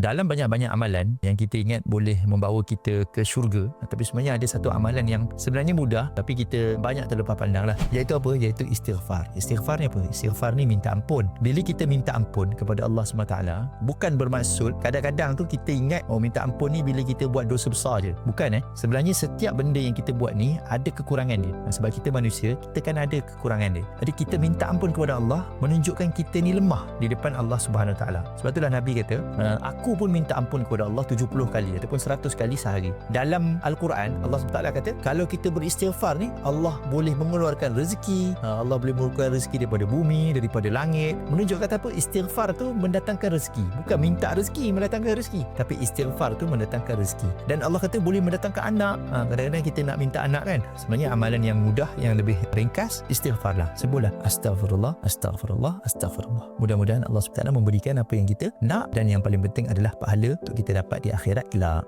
Dalam banyak-banyak amalan yang kita ingat boleh membawa kita ke syurga, tapi sebenarnya ada satu amalan yang sebenarnya mudah tapi kita banyak terlepas pandang lah. Iaitu apa? Iaitu istighfar. Istighfar ni apa? Istighfar ni minta ampun. Bila kita minta ampun kepada Allah SWT, bukan bermaksud kadang-kadang tu kita ingat minta ampun ni bila kita buat dosa besar je. Bukan Sebenarnya setiap benda yang kita buat ni ada kekurangan dia. Sebab kita manusia, kita kan ada kekurangan dia. Jadi kita minta ampun kepada Allah menunjukkan kita ni lemah di depan Allah Subhanahu Wa Taala. Sebab itulah Nabi kata, aku pun minta ampun kepada Allah 70 kali ataupun 100 kali sehari. Dalam Al-Quran, Allah SWT kata, kalau kita beristighfar ni, Allah boleh mengeluarkan rezeki, Allah boleh mengeluarkan rezeki daripada bumi, daripada langit. Menunjukkan kata apa? Istighfar tu mendatangkan rezeki. Bukan minta rezeki mendatangkan rezeki, tapi istighfar tu mendatangkan rezeki. Dan Allah kata boleh mendatangkan anak. Kadang-kadang kita nak minta anak kan. Sebenarnya amalan yang mudah, yang lebih ringkas, istighfarlah. Sebutlah astaghfirullah, astaghfirullah, astaghfirullah. Mudah-mudahan Allah SWT memberikan apa yang kita nak, dan yang paling penting adalah pahala untuk kita dapat di akhirat kelak.